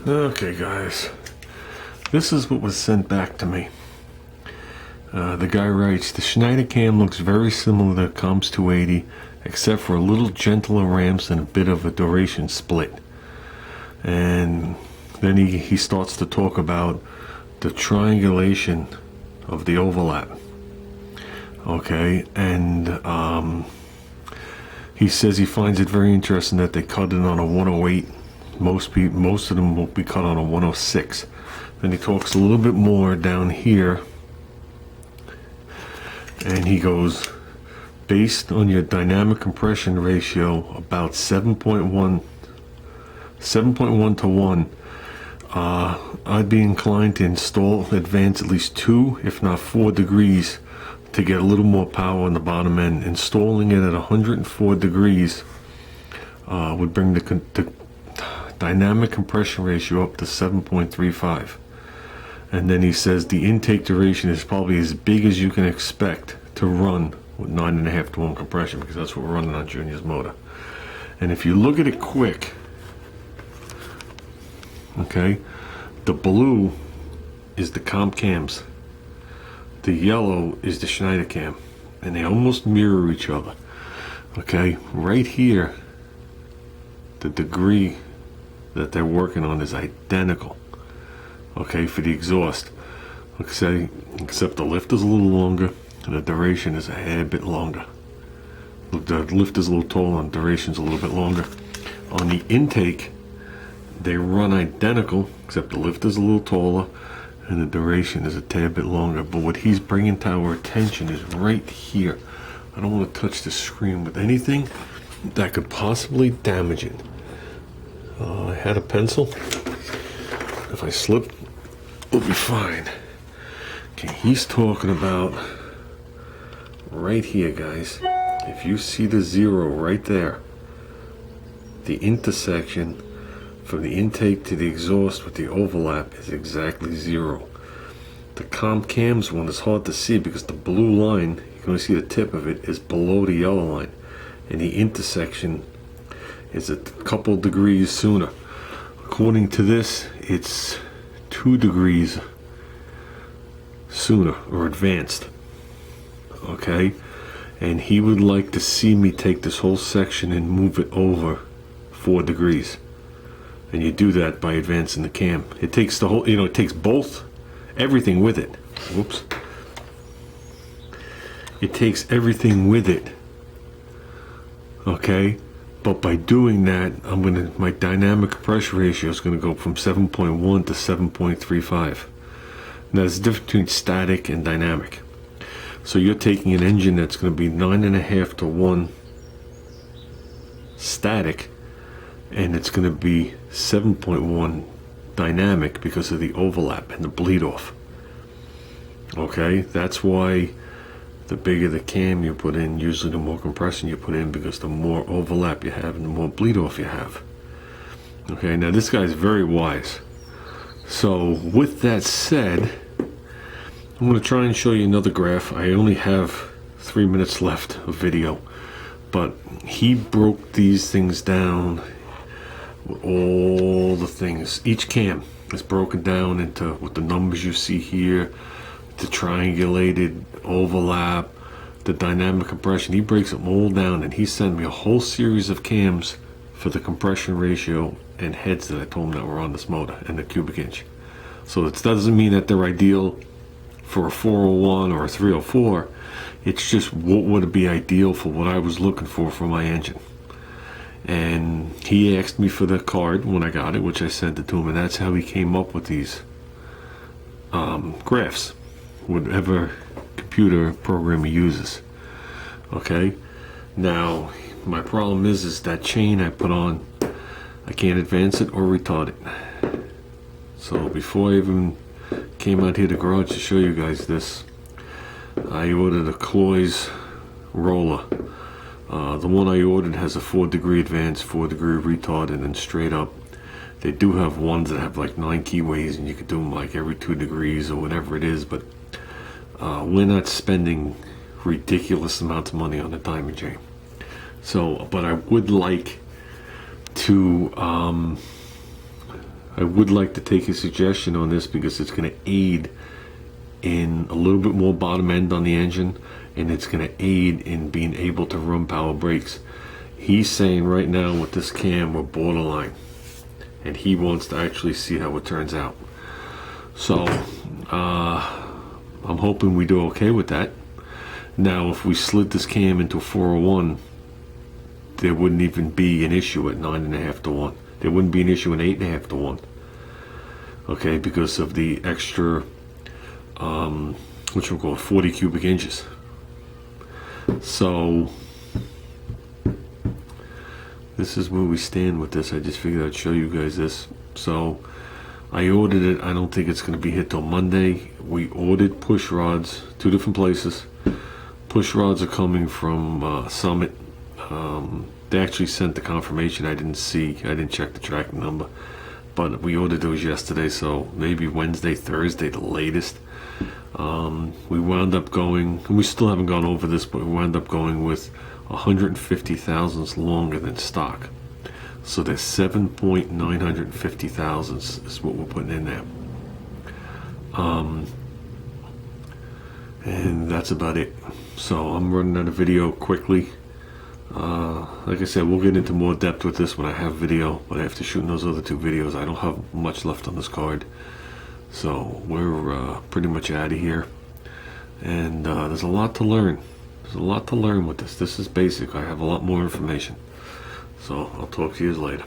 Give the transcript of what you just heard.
Okay guys, this is what was sent back to me. The guy writes, the Schneider Cam looks very similar to Comp's 280 except for a little gentler ramps and a bit of a duration split. And then he starts to talk about the triangulation of the overlap. Okay, and he says he finds it very interesting that they cut it on a 108. Most of them will be cut on a 106. Then he talks a little bit more down here, and he goes, based on your dynamic compression ratio about 7.1 to 1, I'd be inclined to install advance at least 2 if not 4 degrees to get a little more power on the bottom end. Installing it at 104 degrees would bring the dynamic compression ratio up to 7.35. And then he says the intake duration is probably as big as you can expect to run with 9.5 to 1 compression, because that's what we're running on Junior's motor. And if you look at it quick, okay, the blue is the Comp Cams, the yellow is the Schneider Cam, and they almost mirror each other. Okay, right here, the degree that they're working on is identical. Okay, for the exhaust, except the lift is a little longer and the duration is a hair bit longer. The lift is a little taller and the duration's a little bit longer. On the intake, they run identical, except the lift is a little taller and the duration is a tad bit longer. But what he's bringing to our attention is right here. I don't want to touch the screen with anything that could possibly damage it. I had a pencil. If I slip, we'll be fine. Okay, he's talking about right here, guys. If you see the 0 right there, the intersection from the intake to the exhaust with the overlap is exactly 0. The Comp Cams one is hard to see because the blue line, you can only see the tip of it, is below the yellow line, and the intersection is a couple degrees sooner. According to this, it's 2 degrees sooner or advanced. Okay, and he would like to see me take this whole section and move it over 4 degrees. And you do that by advancing the cam. It takes the whole, it takes everything with it. Whoops. It takes everything with it. Okay, but by doing that, my dynamic compression ratio is going to go from 7.1 to 7.35. Now there's a difference between static and dynamic. So you're taking an engine that's going to be 9.5 to 1 static, and it's going to be 7.1 dynamic because of the overlap and the bleed off. Okay, that's why the bigger the cam you put in, usually the more compression you put in, because the more overlap you have and the more bleed off you have. Okay, now this guy's very wise. So with that said, I'm going to try and show you another graph. I only have 3 minutes left of video, but he broke these things down with all the things. Each cam is broken down into what the numbers you see here, the triangulated overlap, the dynamic compression. He breaks them all down, and he sent me a whole series of cams for the compression ratio and heads that I told him that were on this motor and the cubic inch. So it doesn't mean that they're ideal for a 401 or a 304. It's just what would be ideal for what I was looking for my engine. And he asked me for the card when I got it, which I sent it to him, and that's how he came up with these graphs, whatever computer program he uses. Okay, now my problem is that chain I put on, I can't advance it or retard it. So before I even came out here to the garage to show you guys this, I ordered a Cloy's roller. The one I ordered has a 4 degree advance, 4 degree retard, and then straight up. They do have ones that have like 9 keyways, and you could do them like every 2 degrees or whatever it is, but we're not spending ridiculous amounts of money on a diamond chain. So, but I would like to I would like to take his suggestion on this because it's going to aid in a little bit more bottom end on the engine, and it's going to aid in being able to run power brakes. He's saying right now with this cam we're borderline, and he wants to actually see how it turns out. So I'm hoping we do okay with that. Now if we slid this cam into 401, there wouldn't even be an issue at 9.5 to 1. There wouldn't be an issue at 8.5 to 1. Okay, because of the extra which we'll call 40 cubic inches. So this is where we stand with this. I just figured I'd show you guys this. So I ordered it. I don't think it's going to be hit till Monday. We ordered push rods, 2 different places. Push rods are coming from Summit. They actually sent the confirmation. I didn't check the tracking number, but we ordered those yesterday, so maybe Wednesday, Thursday, the latest. We wound up going, and we still haven't gone over this, but we wound up going with 150 thousandths longer than stock. So there's 7.950 thousandths is what we're putting in there. And that's about it. So I'm running out of video quickly. Like I said, we'll get into more depth with this when I have video, but after shooting those other 2 videos, I don't have much left on this card. So we're pretty much out of here. And there's a lot to learn. There's a lot to learn with this. This is basic. I have a lot more information. So I'll talk to you later.